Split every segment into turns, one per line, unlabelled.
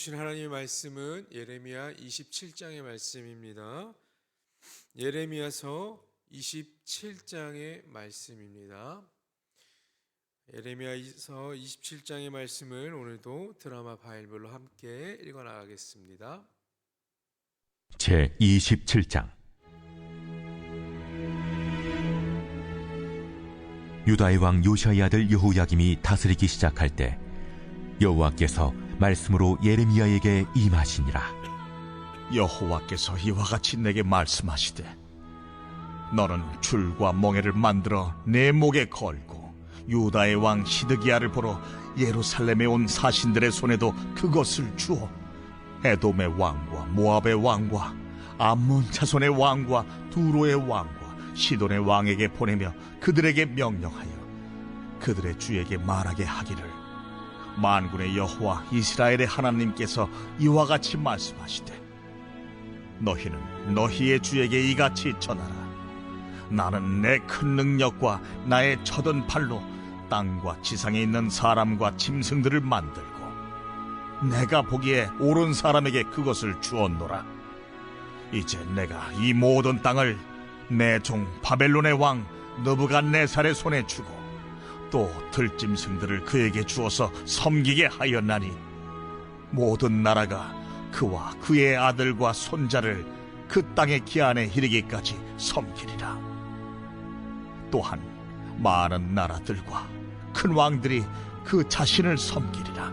주신 하나님의 말씀은 예레미야 27장의 말씀입니다. 예레미야서 27장의 말씀입니다. 예레미야서 27장의 말씀을 오늘도 드라마 바이블로 함께 읽어나가겠습니다.
제 27장. 유다의 왕 요시아의 아들 여호야김이 다스리기 시작할 때 여호와께서 말씀으로 예레미야에게 임하시니라.
여호와께서 이와 같이 내게 말씀하시되, 너는 줄과 멍에를 만들어 내 목에 걸고 유다의 왕 시드기야를 보러 예루살렘에 온 사신들의 손에도 그것을 주어 에돔의 왕과 모압의 왕과 암몬 자손의 왕과 두로의 왕과 시돈의 왕에게 보내며 그들에게 명령하여 그들의 주에게 말하게 하기를, 만군의 여호와 이스라엘의 하나님께서 이와 같이 말씀하시되, 너희는 너희의 주에게 이같이 전하라. 나는 내 큰 능력과 나의 쳐든 팔로 땅과 지상에 있는 사람과 짐승들을 만들고 내가 보기에 옳은 사람에게 그것을 주었노라. 이제 내가 이 모든 땅을 내 종 바벨론의 왕 느부갓네살의 손에 주고 또 들짐승들을 그에게 주어서 섬기게 하였나니, 모든 나라가 그와 그의 아들과 손자를 그 땅의 기한에 이르기까지 섬기리라. 또한 많은 나라들과 큰 왕들이 그 자신을 섬기리라.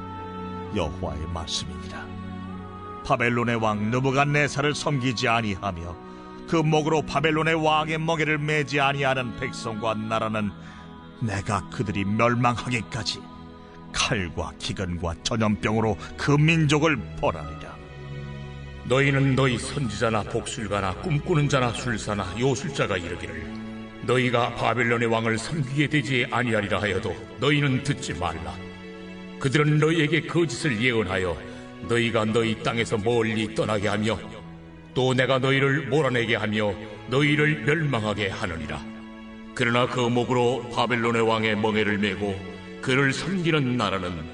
여호와의 말씀이니라. 바벨론의 왕 느부갓네살을 섬기지 아니하며 그 목으로 바벨론의 왕의 멍에를 매지 아니하는 백성과 나라는 내가 그들이 멸망하기까지 칼과 기근과 전염병으로 그 민족을 벌하리라.
너희는 너희 선지자나 복술가나 꿈꾸는 자나 술사나 요술자가 이르기를, 너희가 바벨론의 왕을 섬기게 되지 아니하리라 하여도 너희는 듣지 말라. 그들은 너희에게 거짓을 예언하여 너희가 너희 땅에서 멀리 떠나게 하며 또 내가 너희를 몰아내게 하며 너희를 멸망하게 하느니라. 그러나 그 목으로 바벨론의 왕의 멍에를 메고 그를 섬기는 나라는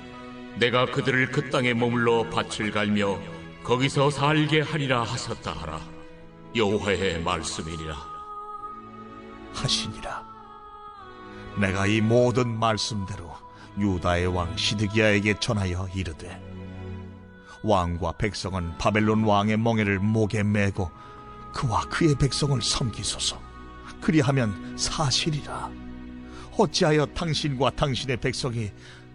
내가 그들을 그 땅에 머물러 밭을 갈며 거기서 살게 하리라 하셨다 하라. 여호와의 말씀이니라.
하시니라. 내가 이 모든 말씀대로 유다의 왕 시드기야에게 전하여 이르되, 왕과 백성은 바벨론 왕의 멍에를 목에 메고 그와 그의 백성을 섬기소서. 그리하면 사실이라. 어찌하여 당신과 당신의 백성이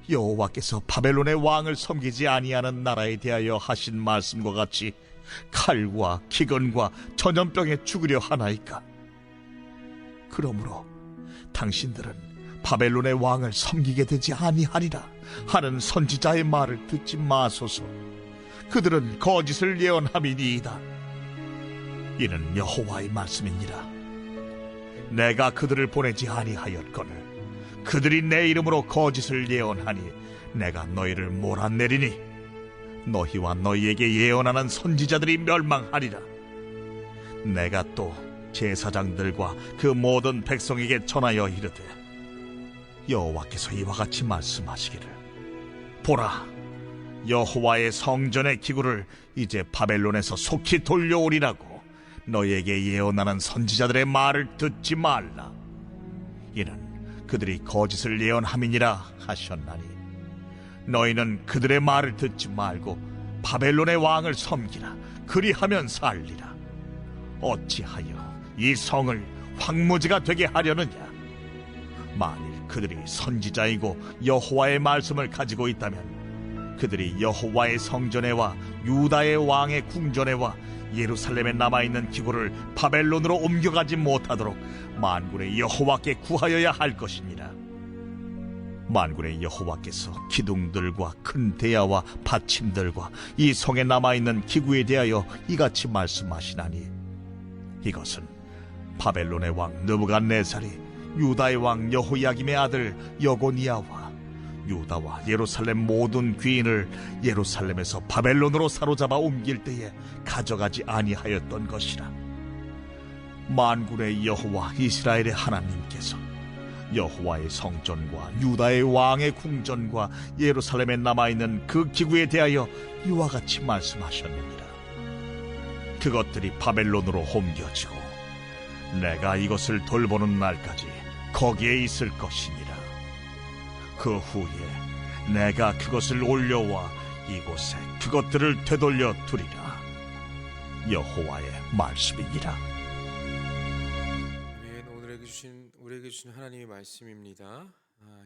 여호와께서 바벨론의 왕을 섬기지 아니하는 나라에 대하여 하신 말씀과 같이 칼과 기근과 전염병에 죽으려 하나이까? 그러므로 당신들은 바벨론의 왕을 섬기게 되지 아니하리라 하는 선지자의 말을 듣지 마소서. 그들은 거짓을 예언함이니이다. 이는 여호와의 말씀이니라. 내가 그들을 보내지 아니하였거늘 그들이 내 이름으로 거짓을 예언하니 내가 너희를 몰아내리니 너희와 너희에게 예언하는 선지자들이 멸망하리라. 내가 또 제사장들과 그 모든 백성에게 전하여 이르되, 여호와께서 이와 같이 말씀하시기를, 보라, 여호와의 성전의 기구를 이제 바벨론에서 속히 돌려오리라고 너희에게 예언하는 선지자들의 말을 듣지 말라. 이는 그들이 거짓을 예언함이니라 하셨나니, 너희는 그들의 말을 듣지 말고 바벨론의 왕을 섬기라. 그리하면 살리라. 어찌하여 이 성을 황무지가 되게 하려느냐? 만일 그들이 선지자이고 여호와의 말씀을 가지고 있다면 그들이 여호와의 성전에와 유다의 왕의 궁전에와 예루살렘에 남아있는 기구를 바벨론으로 옮겨가지 못하도록 만군의 여호와께 구하여야 할 것이니라. 만군의 여호와께서 기둥들과 큰 대야와 받침들과 이 성에 남아있는 기구에 대하여 이같이 말씀하시나니, 이것은 바벨론의 왕 느부갓네살이 유다의 왕 여호야김의 아들 여고니아와 유다와 예루살렘 모든 귀인을 예루살렘에서 바벨론으로 사로잡아 옮길 때에 가져가지 아니하였던 것이라. 만군의 여호와 이스라엘의 하나님께서 여호와의 성전과 유다의 왕의 궁전과 예루살렘에 남아있는 그 기구에 대하여 이와 같이 말씀하셨느니라. 그것들이 바벨론으로 옮겨지고 내가 이것을 돌보는 날까지 거기에 있을 것이니라. 그 후에 내가 그것을 올려와 이곳에 그것들을 되돌려 두리라. 여호와의 말씀이니라.
아멘. 우리에게 주신 하나님의 말씀입니다.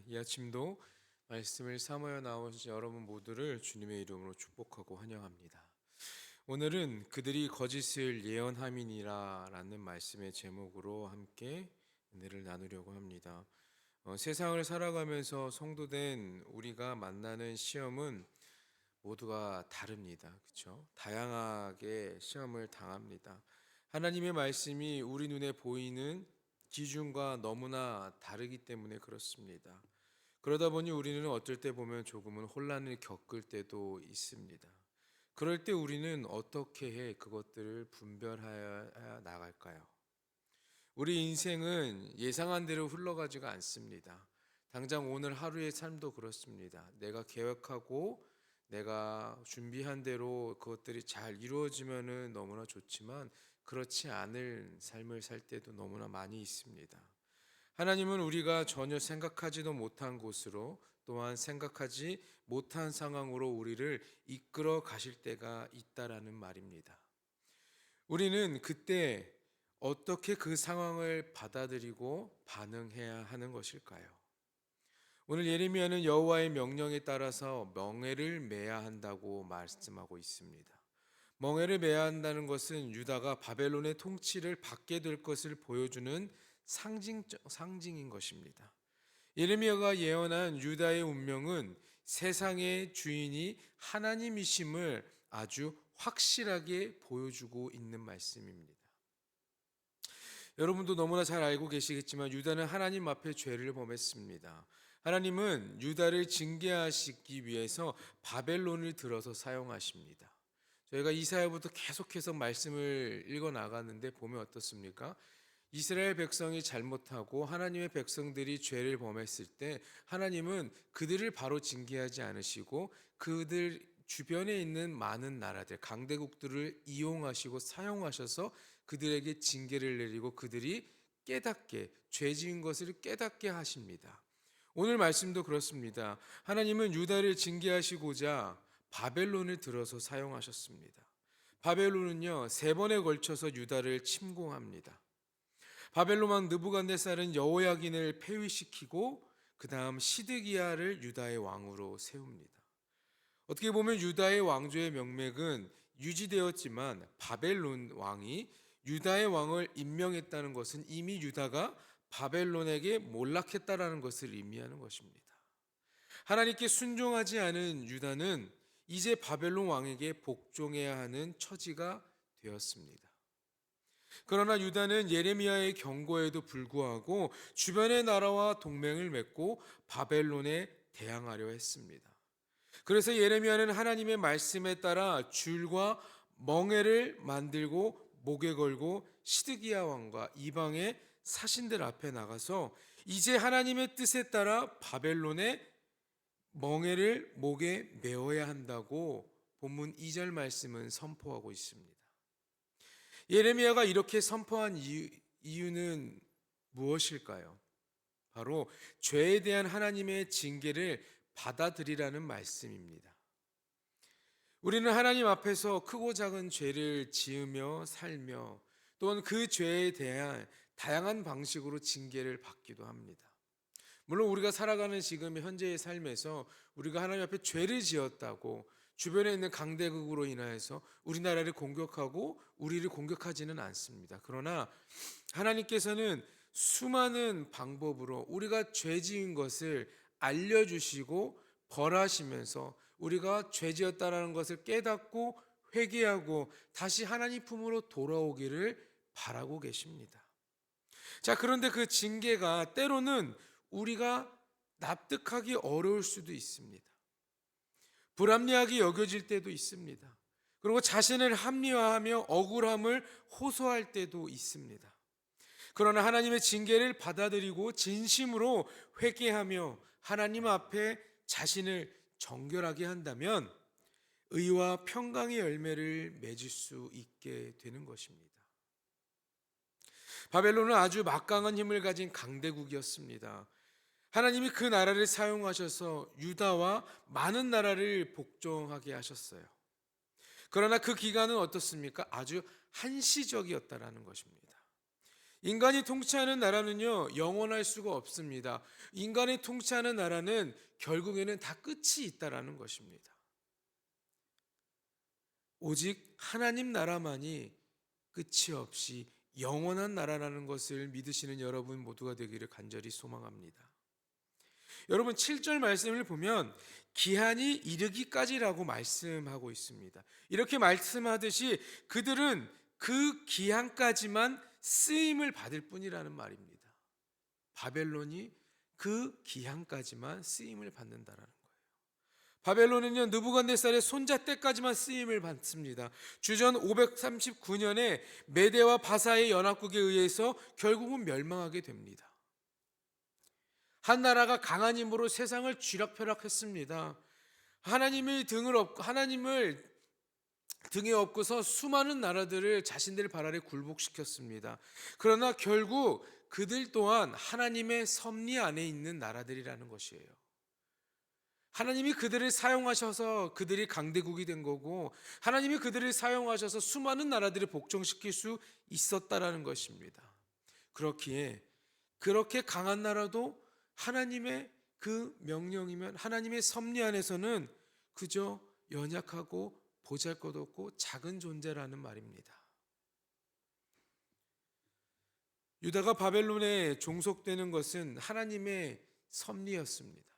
이 아침도 말씀을 삼하여 나오신 여러분 모두를 주님의 이름으로 축복하고 환영합니다. 오늘은 그들이 거짓을 예언함이니라 라는 말씀의 제목으로 함께 은혜를 나누려고 합니다. 세상을 살아가면서 성도된 우리가 만나는 시험은 모두가 다릅니다. 그렇죠? 다양하게 시험을 당합니다. 하나님의 말씀이 우리 눈에 보이는 기준과 너무나 다르기 때문에 그렇습니다. 그러다 보니 우리는 어쩔 때 보면 조금은 혼란을 겪을 때도 있습니다. 그럴 때 우리는 어떻게 해 그것들을 분별하여 나갈까요? 우리 인생은 예상한 대로 흘러가지가 않습니다. 당장 오늘 하루의 삶도 그렇습니다. 내가 계획하고 내가 준비한 대로 그것들이 잘 이루어지면은 너무나 좋지만 그렇지 않을 삶을 살 때도 너무나 많이 있습니다. 하나님은 우리가 전혀 생각하지도 못한 곳으로 또한 생각하지 못한 상황으로 우리를 이끌어 가실 때가 있다라는 말입니다. 우리는 그때 어떻게 그 상황을 받아들이고 반응해야 하는 것일까요? 오늘 예레미야는 여호와의 명령에 따라서 멍에를 매야 한다고 말씀하고 있습니다. 멍에를 매야 한다는 것은 유다가 바벨론의 통치를 받게 될 것을 보여주는 상징인 것입니다. 예레미야가 예언한 유다의 운명은 세상의 주인이 하나님이심을 아주 확실하게 보여주고 있는 말씀입니다. 여러분도 너무나 잘 알고 계시겠지만 유다는 하나님 앞에 죄를 범했습니다. 하나님은 유다를 징계하시기 위해서 바벨론을 들어서 사용하십니다. 저희가 이사야부터 계속해서 말씀을 읽어 나갔는데 보면 어떻습니까? 이스라엘 백성이 잘못하고 하나님의 백성들이 죄를 범했을 때 하나님은 그들을 바로 징계하지 않으시고 그들 주변에 있는 많은 나라들, 강대국들을 이용하시고 사용하셔서 그들에게 징계를 내리고 그들이 깨닫게, 죄 지은 것을 깨닫게 하십니다. 오늘 말씀도 그렇습니다. 하나님은 유다를 징계하시고자 바벨론을 들어서 사용하셨습니다. 바벨론은요, 3번에 걸쳐서 유다를 침공합니다. 바벨론 왕 느부갓네살은 여호야긴을 폐위시키고 그 다음 시드기야를 유다의 왕으로 세웁니다. 어떻게 보면 유다의 왕조의 명맥은 유지되었지만 바벨론 왕이 유다의 왕을 임명했다는 것은 이미 유다가 바벨론에게 몰락했다라는 것을 의미하는 것입니다. 하나님께 순종하지 않은 유다는 이제 바벨론 왕에게 복종해야 하는 처지가 되었습니다. 그러나 유다는 예레미야의 경고에도 불구하고 주변의 나라와 동맹을 맺고 바벨론에 대항하려 했습니다. 그래서 예레미야는 하나님의 말씀에 따라 줄과 멍에를 만들고 목에 걸고 시드기야 왕과 이방의 사신들 앞에 나가서 이제 하나님의 뜻에 따라 바벨론의 멍에를 목에 메어야 한다고 본문 2절 말씀은 선포하고 있습니다. 예레미야가 이렇게 선포한 이유는 무엇일까요? 바로 죄에 대한 하나님의 징계를 받아들이라는 말씀입니다. 우리는 하나님 앞에서 크고 작은 죄를 지으며 살며 또한 그 죄에 대한 다양한 방식으로 징계를 받기도 합니다. 물론 우리가 살아가는 지금 현재의 삶에서 우리가 하나님 앞에 죄를 지었다고 주변에 있는 강대국으로 인하여서 우리나라를 공격하고 우리를 공격하지는 않습니다. 그러나 하나님께서는 수많은 방법으로 우리가 죄 지은 것을 알려주시고 벌하시면서 우리가 죄 지었다는 것을 깨닫고 회개하고 다시 하나님 품으로 돌아오기를 바라고 계십니다. 자, 그런데 그 징계가 때로는 우리가 납득하기 어려울 수도 있습니다. 불합리하게 여겨질 때도 있습니다. 그리고 자신을 합리화하며 억울함을 호소할 때도 있습니다. 그러나 하나님의 징계를 받아들이고 진심으로 회개하며 하나님 앞에 자신을 정결하게 한다면 의와 평강의 열매를 맺을 수 있게 되는 것입니다. 바벨론은 아주 막강한 힘을 가진 강대국이었습니다. 하나님이 그 나라를 사용하셔서 유다와 많은 나라를 복종하게 하셨어요. 그러나 그 기간은 어떻습니까? 아주 한시적이었다라는 것입니다. 인간이 통치하는 나라는요, 영원할 수가 없습니다. 인간이 통치하는 나라는 결국에는 다 끝이 있다라는 것입니다. 오직 하나님 나라만이 끝이 없이 영원한 나라라는 것을 믿으시는 여러분 모두가 되기를 간절히 소망합니다. 여러분 7절 말씀을 보면 기한이 이르기까지라고 말씀하고 있습니다. 이렇게 말씀하듯이 그들은 그 기한까지만 쓰임을 받을 뿐이라는 말입니다. 바벨론이 그 기한까지만 쓰임을 받는다라는 거예요. 바벨론은요, 느부갓네살의 손자 때까지만 쓰임을 받습니다. 주전 539년에 메대와 바사의 연합국에 의해서 결국은 멸망하게 됩니다. 한 나라가 강한 힘으로 세상을 쥐락펴락했습니다. 하나님을 등에 업고서 수많은 나라들을 자신들 발 아래 굴복시켰습니다. 그러나 결국 그들 또한 하나님의 섭리 안에 있는 나라들이라는 것이에요. 하나님이 그들을 사용하셔서 그들이 강대국이 된 거고, 하나님이 그들을 사용하셔서 수많은 나라들을 복종시킬 수 있었다라는 것입니다. 그렇기에 그렇게 강한 나라도 하나님의 그 명령이면, 하나님의 섭리 안에서는 그저 연약하고 보잘것없고 작은 존재라는 말입니다. 유다가 바벨론에 종속되는 것은 하나님의 섭리였습니다.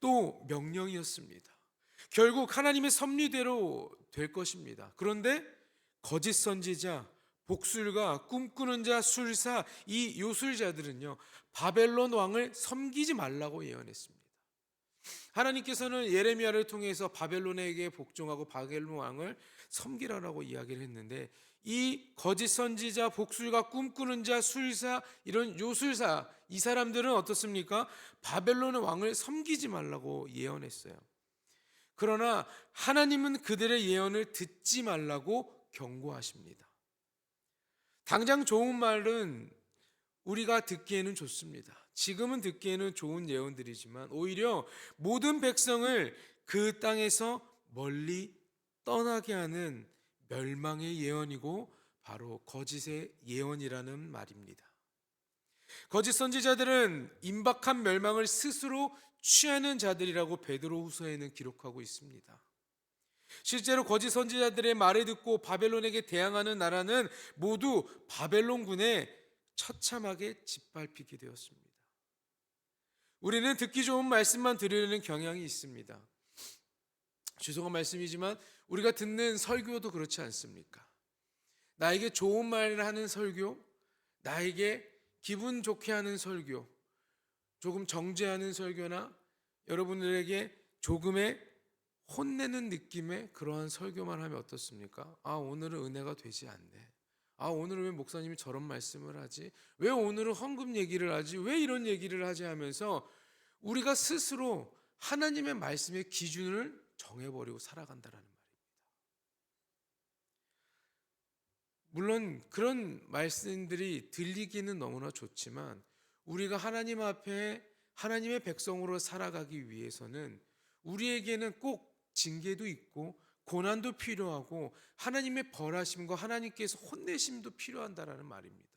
또 명령이었습니다. 결국 하나님의 섭리대로 될 것입니다. 그런데 거짓 선지자, 복술가, 꿈꾸는 자, 술사, 이 요술자들은요, 바벨론 왕을 섬기지 말라고 예언했습니다. 하나님께서는 예레미야를 통해서 바벨론에게 복종하고 바벨론 왕을 섬기라라고 이야기를 했는데, 이 거짓 선지자, 복술가, 꿈꾸는 자, 술사, 이런 요술사, 이 사람들은 어떻습니까? 바벨론의 왕을 섬기지 말라고 예언했어요. 그러나 하나님은 그들의 예언을 듣지 말라고 경고하십니다. 당장 좋은 말은 우리가 듣기에는 좋습니다. 지금은 듣기에는 좋은 예언들이지만 오히려 모든 백성을 그 땅에서 멀리 떠나게 하는 멸망의 예언이고 바로 거짓의 예언이라는 말입니다. 거짓 선지자들은 임박한 멸망을 스스로 취하는 자들이라고 베드로후서에는 기록하고 있습니다. 실제로 거짓 선지자들의 말을 듣고 바벨론에게 대항하는 나라는 모두 바벨론군에 처참하게 짓밟히게 되었습니다. 우리는 듣기 좋은 말씀만 들으려는 경향이 있습니다. 죄송한 말씀이지만 우리가 듣는 설교도 그렇지 않습니까? 나에게 좋은 말을 하는 설교, 나에게 기분 좋게 하는 설교, 조금 정죄하는 설교나 여러분들에게 조금의 혼내는 느낌의 그러한 설교만 하면 어떻습니까? 아, 오늘은 은혜가 되지 않네. 아, 오늘은 왜 목사님이 저런 말씀을 하지? 왜 오늘은 헌금 얘기를 하지? 왜 이런 얘기를 하지? 하면서 우리가 스스로 하나님의 말씀의 기준을 정해버리고 살아간다라는 말입니다. 물론 그런 말씀들이 들리기는 너무나 좋지만 우리가 하나님 앞에 하나님의 백성으로 살아가기 위해서는 우리에게는 꼭 징계도 있고 고난도 필요하고 하나님의 벌하심과 하나님께서 혼내심도 필요한다라는 말입니다.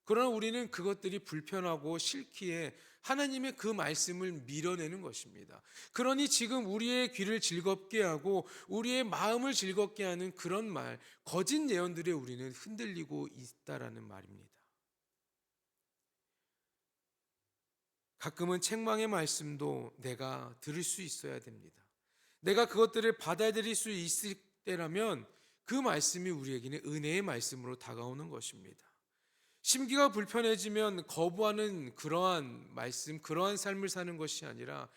그러나 우리는 그것들이 불편하고 싫기에 하나님의 그 말씀을 밀어내는 것입니다. 그러니 지금 우리의 귀를 즐겁게 하고 우리의 마음을 즐겁게 하는 그런 말, 거짓 예언들에 우리는 흔들리고 있다라는 말입니다. 가끔은 책망의 말씀도 내가 들을 수 있어야 됩니다. 내가 그것들을 받아들일 수 있을 때라면 그 말씀이 우리에게는 은혜의 말씀으로 다가오는 것입니다. 심기가 불편해지면 거부하는 그러한 말씀, 그러한 삶을 사는 것이 아니라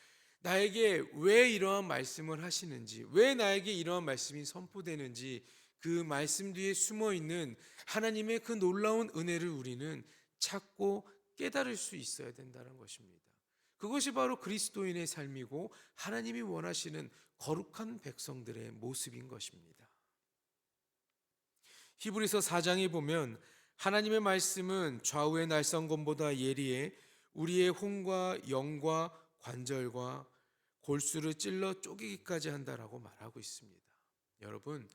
나에게 왜 이러한 말씀을 하시는지, 왜 나에게 이러한 말씀이 선포되는지 그 말씀 뒤에 숨어 있는 하나님의 그 놀라운 은혜를 우리는 찾고 깨달을 수 있어야 된다는 것입니다. 그것이 바로 그리스도인의 삶이고 하나님이 원하시는 거룩한 백성들의 모습인 것입니다. 히브리서 4장에 보면 하나님의 말씀은 좌우의 날성검보다 예리해 우리의 혼과 영과 관절과 골수를 찔러 쪼개기까지 한다라고 말하고 있습니다. 여러분,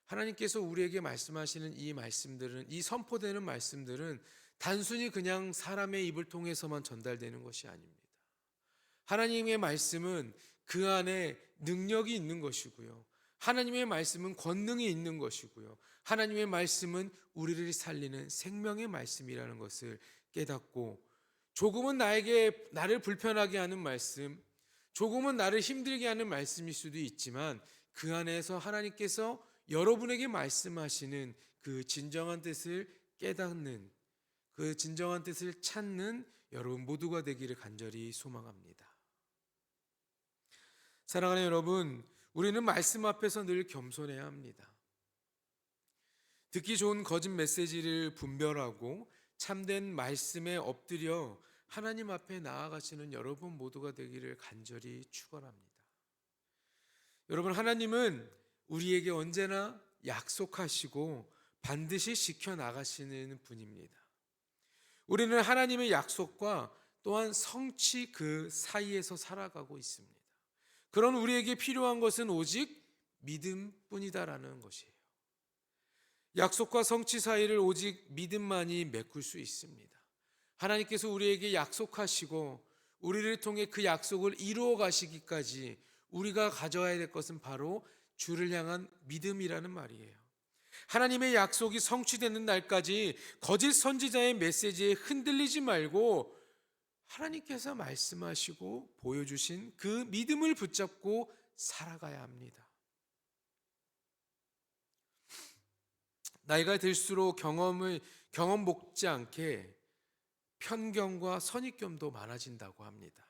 하나님께서 우리에게 말씀하시는 이 말씀들은, 이 선포되는 말씀들은 단순히 그냥 사람의 입을 통해서만 전달되는 것이 아닙니다. 하나님의 말씀은 그 안에 능력이 있는 것이고요. 하나님의 말씀은 권능이 있는 것이고요. 하나님의 말씀은 우리를 살리는 생명의 말씀이라는 것을 깨닫고, 조금은 나를 불편하게 하는 말씀, 조금은 나를 힘들게 하는 말씀일 수도 있지만 그 안에서 하나님께서 여러분에게 말씀하시는 그 진정한 뜻을 깨닫는, 그 진정한 뜻을 찾는 여러분 모두가 되기를 간절히 소망합니다. 사랑하는 여러분, 우리는 말씀 앞에서 늘 겸손해야 합니다. 듣기 좋은 거짓 메시지를 분별하고 참된 말씀에 엎드려 하나님 앞에 나아가시는 여러분 모두가 되기를 간절히 축원합니다. 여러분, 하나님은 우리에게 언제나 약속하시고 반드시 지켜나가시는 분입니다. 우리는 하나님의 약속과 또한 성취 그 사이에서 살아가고 있습니다. 그런 우리에게 필요한 것은 오직 믿음뿐이다라는 것이에요. 약속과 성취 사이를 오직 믿음만이 메꿀 수 있습니다. 하나님께서 우리에게 약속하시고 우리를 통해 그 약속을 이루어 가시기까지 우리가 가져야 될 것은 바로 주를 향한 믿음이라는 말이에요. 하나님의 약속이 성취되는 날까지 거짓 선지자의 메시지에 흔들리지 말고 하나님께서 말씀하시고 보여주신 그 믿음을 붙잡고 살아가야 합니다. 나이가 들수록 경험 먹지 않게 편견과 선입견도 많아진다고 합니다.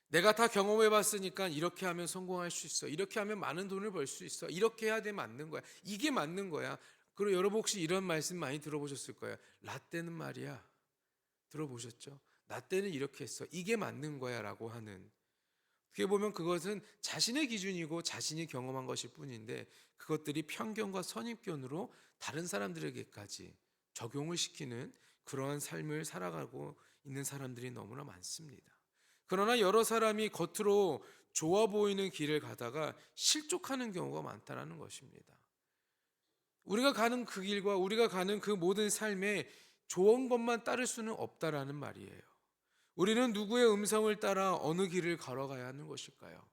내가 다 경험해 봤으니까 이렇게 하면 성공할 수 있어, 이렇게 하면 많은 돈을 벌 수 있어, 이렇게 해야 돼 맞는 거야, 이게 맞는 거야. 그리고 여러분 혹시 이런 말씀 많이 들어보셨을 거예요. 라떼는 말이야, 들어보셨죠? 라떼는 이렇게 했어, 이게 맞는 거야 라고 하는, 어떻게 보면 그것은 자신의 기준이고 자신이 경험한 것일 뿐인데 그것들이 편견과 선입견으로 다른 사람들에게까지 적용을 시키는 그러한 삶을 살아가고 있는 사람들이 너무나 많습니다. 그러나 여러 사람이 겉으로 좋아 보이는 길을 가다가 실족하는 경우가 많다는 것입니다. 우리가 가는 그 길과 우리가 가는 그 모든 삶에 좋은 것만 따를 수는 없다라는 말이에요. 우리는 누구의 음성을 따라 어느 길을 걸어가야 하는 것일까요?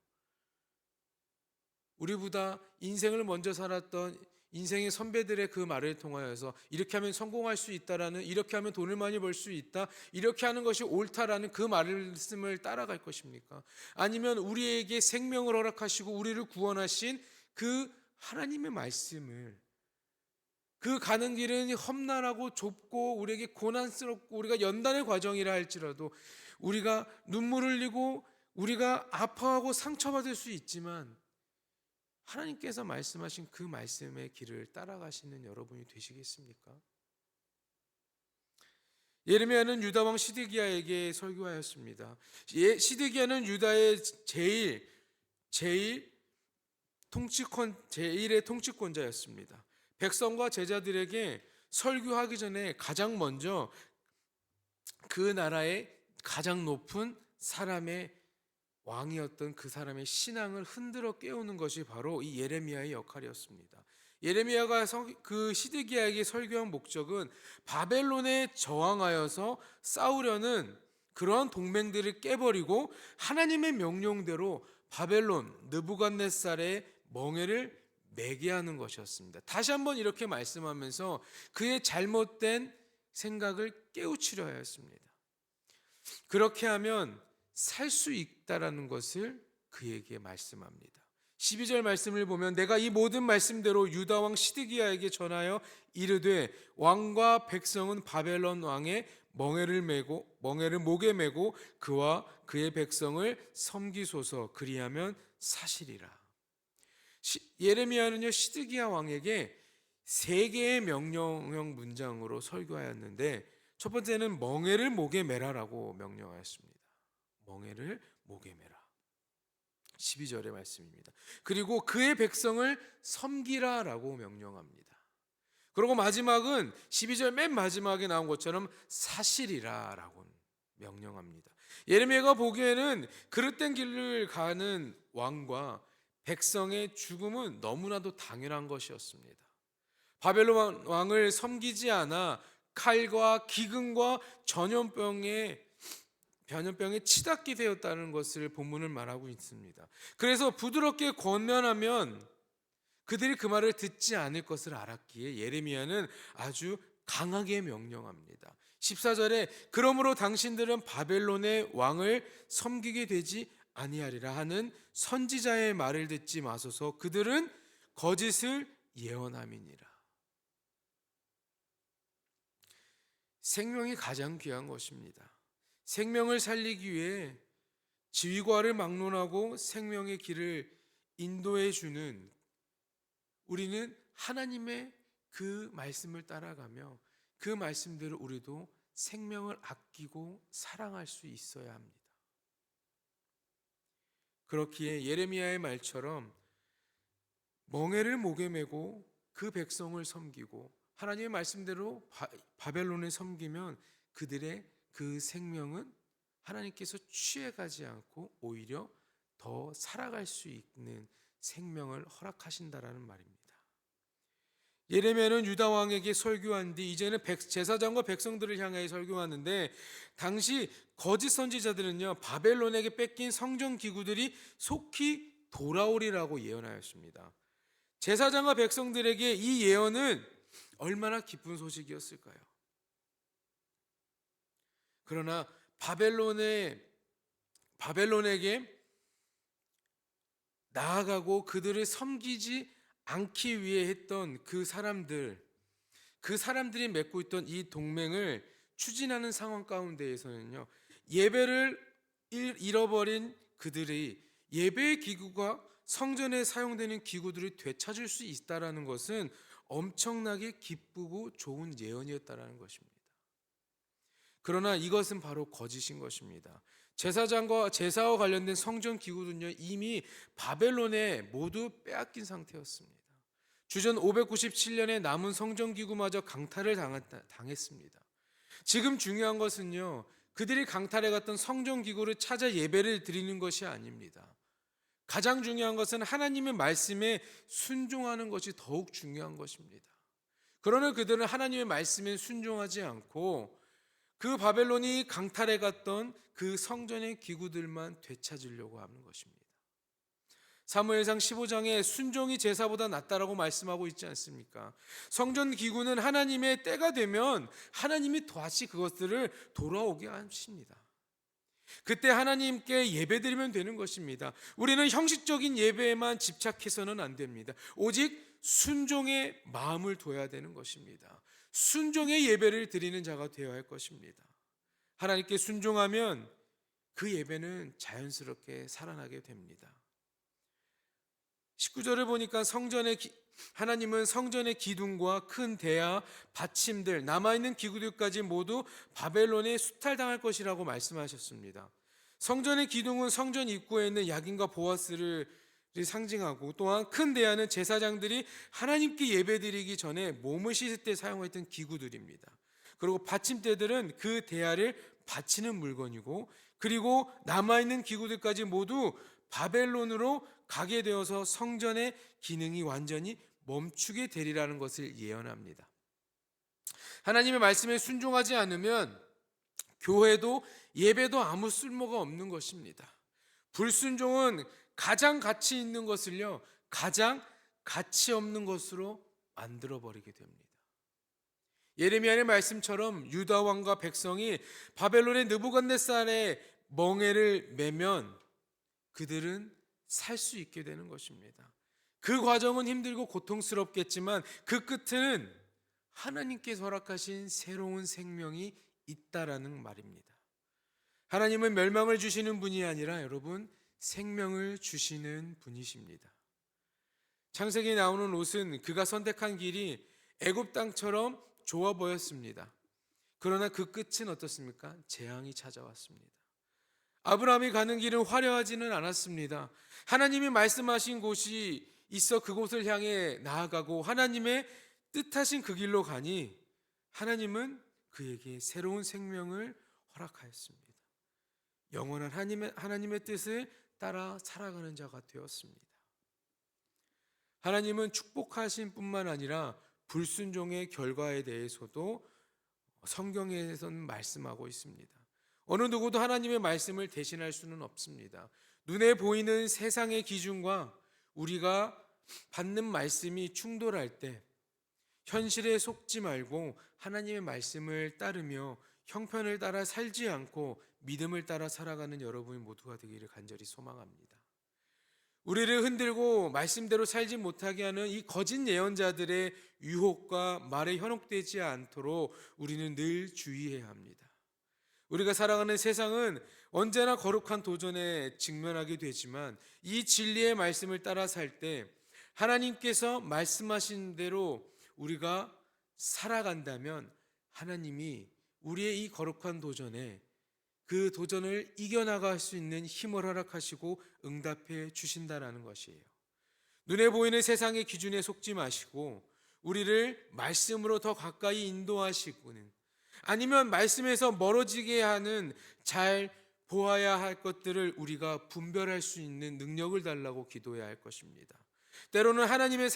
우리보다 인생을 먼저 살았던 인생의 선배들의 그 말을 통하여서 이렇게 하면 성공할 수 있다라는, 이렇게 하면 돈을 많이 벌 수 있다, 이렇게 하는 것이 옳다라는 그 말씀을 따라갈 것입니까? 아니면 우리에게 생명을 허락하시고 우리를 구원하신 그 하나님의 말씀을, 그 가는 길은 험난하고 좁고 우리에게 고난스럽고 우리가 연단의 과정이라 할지라도 우리가 눈물 흘리고 우리가 아파하고 상처받을 수 있지만 하나님께서 말씀하신 그 말씀의 길을 따라가시는 여러분이 되시겠습니까? 예레미야는 유다 왕 시드기야에게 설교하였습니다. 시드기야는 유다의 제일의 통치권자였습니다. 백성과 제자들에게 설교하기 전에 가장 먼저 그 나라의 가장 높은 사람의 왕이었던 그 사람의 신앙을 흔들어 깨우는 것이 바로 이 예레미야의 역할이었습니다. 예레미야가 그 시드기야에게 설교한 목적은 바벨론에 저항하여서 싸우려는 그러한 동맹들을 깨버리고 하나님의 명령대로 바벨론 느부갓네살의 멍에를 매게 하는 것이었습니다. 다시 한번 이렇게 말씀하면서 그의 잘못된 생각을 깨우치려 하였습니다. 그렇게 하면 살 수 있다라는 것을 그에게 말씀합니다. 12절 말씀을 보면 내가 이 모든 말씀대로 유다 왕 시드기야에게 전하여 이르되 왕과 백성은 바벨론 왕의 멍에를 목에 메고 그와 그의 백성을 섬기소서, 그리하면 사시리라. 예레미야는요 시드기야 왕에게 세 개의 명령형 문장으로 설교하였는데 첫 번째는 멍에를 목에 매라라고 명령하였습니다. 멍에를 목에 매라. 12절의 말씀입니다. 그리고 그의 백성을 섬기라라고 명령합니다. 그리고 마지막은 12절 맨 마지막에 나온 것처럼 사실이라라고 명령합니다. 예레미야가 보기에는 그릇된 길을 가는 왕과 백성의 죽음은 너무나도 당연한 것이었습니다. 바벨론 왕을 섬기지 않아 칼과 기근과 전염병에 치닫게 되었다는 것을 본문은 말하고 있습니다. 그래서 부드럽게 권면하면 그들이 그 말을 듣지 않을 것을 알았기에 예레미야는 아주 강하게 명령합니다. 14절에 그러므로 당신들은 바벨론의 왕을 섬기게 되지 아니하리라 하는 선지자의 말을 듣지 마소서. 그들은 거짓을 예언함이니라. 생명이 가장 귀한 것입니다. 생명을 살리기 위해 지위과를 막론하고 생명의 길을 인도해 주는 우리는 하나님의 그 말씀을 따라가며 그 말씀대로 우리도 생명을 아끼고 사랑할 수 있어야 합니다. 그렇기에 예레미야의 말처럼 멍에를 목에 메고 그 백성을 섬기고 하나님의 말씀대로 바벨론을 섬기면 그들의 그 생명은 하나님께서 취해가지 않고 오히려 더 살아갈 수 있는 생명을 허락하신다라는 말입니다. 예레미야는 유다 왕에게 설교한 뒤 이제는 제사장과 백성들을 향하여 설교하는데 당시 거짓 선지자들은요 바벨론에게 뺏긴 성전 기구들이 속히 돌아오리라고 예언하였습니다. 제사장과 백성들에게 이 예언은 얼마나 기쁜 소식이었을까요? 그러나 바벨론에게 나아가고 그들을 섬기지 않기 위해 했던 그 사람들이 맺고 있던 이 동맹을 추진하는 상황 가운데에서는요 예배를 잃어버린 그들이 예배의 기구가 성전에 사용되는 기구들을 되찾을 수 있다라는 것은 엄청나게 기쁘고 좋은 예언이었다라는 것입니다. 그러나 이것은 바로 거짓인 것입니다. 제사와 관련된 성전 기구들은요 이미 바벨론에 모두 빼앗긴 상태였습니다. 주전 597년에 남은 성전 기구마저 강탈을 당했습니다. 지금 중요한 것은요 그들이 강탈해 갔던 성전 기구를 찾아 예배를 드리는 것이 아닙니다. 가장 중요한 것은 하나님의 말씀에 순종하는 것이 더욱 중요한 것입니다. 그러나 그들은 하나님의 말씀에 순종하지 않고 그 바벨론이 강탈해 갔던 그 성전의 기구들만 되찾으려고 하는 것입니다. 사무엘상 15장에 순종이 제사보다 낫다라고 말씀하고 있지 않습니까? 성전 기구는 하나님의 때가 되면 하나님이 다시 그것들을 돌아오게 하십니다. 그때 하나님께 예배드리면 되는 것입니다. 우리는 형식적인 예배에만 집착해서는 안 됩니다. 오직 순종의 마음을 둬야 되는 것입니다. 순종의 예배를 드리는 자가 되어야 할 것입니다. 하나님께 순종하면 그 예배는 자연스럽게 살아나게 됩니다. 19절을 보니까 하나님은 성전의 기둥과 큰 대야, 받침들, 남아있는 기구들까지 모두 바벨론에 수탈당할 것이라고 말씀하셨습니다. 성전의 기둥은 성전 입구에 있는 야긴과 보아스를 상징하고 또한 큰 대야는 제사장들이 하나님께 예배드리기 전에 몸을 씻을 때 사용했던 기구들입니다. 그리고 받침대들은 그 대야를 받치는 물건이고 그리고 남아있는 기구들까지 모두 바벨론으로 가게 되어서 성전의 기능이 완전히 멈추게 되리라는 것을 예언합니다. 하나님의 말씀에 순종하지 않으면 교회도 예배도 아무 쓸모가 없는 것입니다. 불순종은 가장 가치 있는 것을요 가장 가치 없는 것으로 만들어 버리게 됩니다. 예레미야의 말씀처럼 유다 왕과 백성이 바벨론의 느부갓네살의 멍에를 매면 그들은 살 수 있게 되는 것입니다. 그 과정은 힘들고 고통스럽겠지만 그 끝에는 하나님께서 허락하신 새로운 생명이 있다라는 말입니다. 하나님은 멸망을 주시는 분이 아니라 여러분 생명을 주시는 분이십니다. 창세기에 나오는 롯은 그가 선택한 길이 애굽 땅처럼 좋아 보였습니다. 그러나 그 끝은 어떻습니까? 재앙이 찾아왔습니다. 아브라함이 가는 길은 화려하지는 않았습니다. 하나님이 말씀하신 곳이 있어 그곳을 향해 나아가고 하나님의 뜻하신 그 길로 가니 하나님은 그에게 새로운 생명을 허락하였습니다. 영원한 하나님의 뜻을 따라 살아가는 자가 되었습니다. 하나님은 축복하신 뿐만 아니라 불순종의 결과에 대해서도 성경에서는 말씀하고 있습니다. 어느 누구도 하나님의 말씀을 대신할 수는 없습니다. 눈에 보이는 세상의 기준과 우리가 받는 말씀이 충돌할 때 현실에 속지 말고 하나님의 말씀을 따르며 형편을 따라 살지 않고 믿음을 따라 살아가는 여러분 모두가 되기를 간절히 소망합니다. 우리를 흔들고 말씀대로 살지 못하게 하는 이 거짓 예언자들의 유혹과 말에 현혹되지 않도록 우리는 늘 주의해야 합니다. 우리가 살아가는 세상은 언제나 거룩한 도전에 직면하게 되지만 이 진리의 말씀을 따라 살 때 하나님께서 말씀하신 대로 우리가 살아간다면 하나님이 우리의 이 거룩한 도전에 그 도전을 이겨나갈 수 있는 힘을 허락하시고 응답해 주신다라는 것이에요. 눈에 보이는 세상의 기준에 속지 마시고 우리를 말씀으로 더 가까이 인도하시고는 아니면 말씀에서 멀어지게 하는 잘 보아야 할 것들을 우리가 분별할 수 있는 능력을 달라고 기도해야 할 것입니다. 때로는 하나님은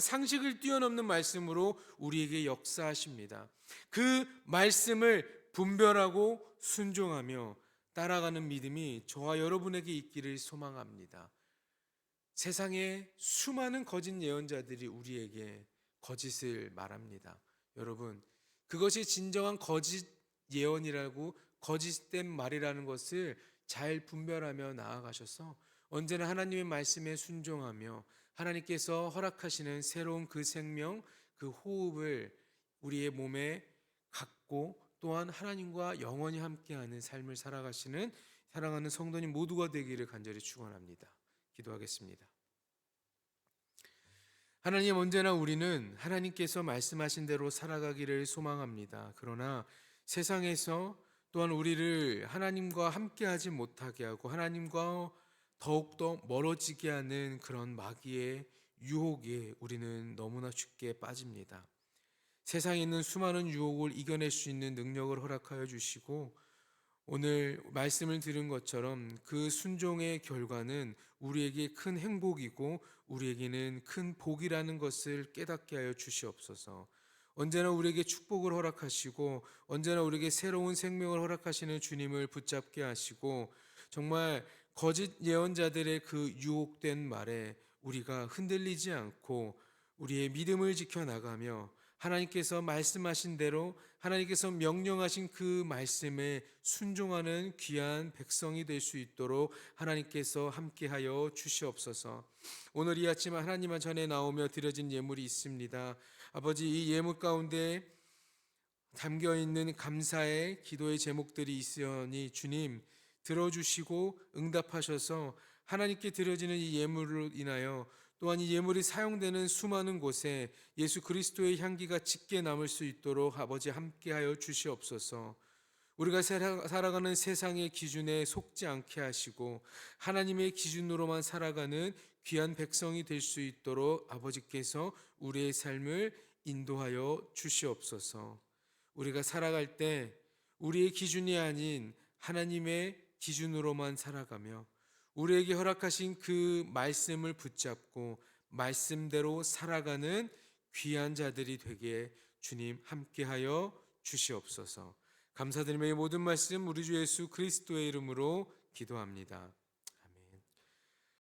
상식을 뛰어넘는 말씀으로 우리에게 역사하십니다. 그 말씀을 분별하고 순종하며 따라가는 믿음이 저와 여러분에게 있기를 소망합니다. 세상에 수많은 거짓 예언자들이 우리에게 거짓을 말합니다. 여러분, 그것이 진정한 거짓 예언이라고 거짓된 말이라는 것을 잘 분별하며 나아가셔서 언제나 하나님의 말씀에 순종하며 하나님께서 허락하시는 새로운 그 생명, 그 호흡을 우리의 몸에 갖고 또한 하나님과 영원히 함께하는 삶을 살아가시는 사랑하는 성도님 모두가 되기를 간절히 축원합니다. 기도하겠습니다. 하나님, 언제나 우리는 하나님께서 말씀하신 대로 살아가기를 소망합니다. 그러나 세상에서 또한 우리를 하나님과 함께하지 못하게 하고 하나님과 더욱더 멀어지게 하는 그런 마귀의 유혹에 우리는 너무나 쉽게 빠집니다. 세상에 있는 수많은 유혹을 이겨낼 수 있는 능력을 허락하여 주시고 오늘 말씀을 들은 것처럼 그 순종의 결과는 우리에게 큰 행복이고 우리에게는 큰 복이라는 것을 깨닫게 하여 주시옵소서. 언제나 우리에게 축복을 허락하시고 언제나 우리에게 새로운 생명을 허락하시는 주님을 붙잡게 하시고 정말 거짓 예언자들의 그 유혹된 말에 우리가 흔들리지 않고 우리의 믿음을 지켜나가며 하나님께서 말씀하신 대로 하나님께서 명령하신 그 말씀에 순종하는 귀한 백성이 될 수 있도록 하나님께서 함께하여 주시옵소서. 오늘 이 아침 하나님 전에 나오며 드려진 예물이 있습니다. 아버지, 이 예물 가운데 담겨있는 감사의 기도의 제목들이 있으니 주님 들어주시고 응답하셔서 하나님께 드려지는 이 예물로 인하여 또한 이 예물이 사용되는 수많은 곳에 예수 그리스도의 향기가 짙게 남을 수 있도록 아버지 함께하여 주시옵소서. 우리가 살아가는 세상의 기준에 속지 않게 하시고 하나님의 기준으로만 살아가는 귀한 백성이 될 수 있도록 아버지께서 우리의 삶을 인도하여 주시옵소서. 우리가 살아갈 때 우리의 기준이 아닌 하나님의 기준으로만 살아가며 우리에게 허락하신 그 말씀을 붙잡고 말씀대로 살아가는 귀한 자들이 되게 주님 함께하여 주시옵소서. 감사드리며 이 모든 말씀 우리 주 예수 그리스도의 이름으로 기도합니다.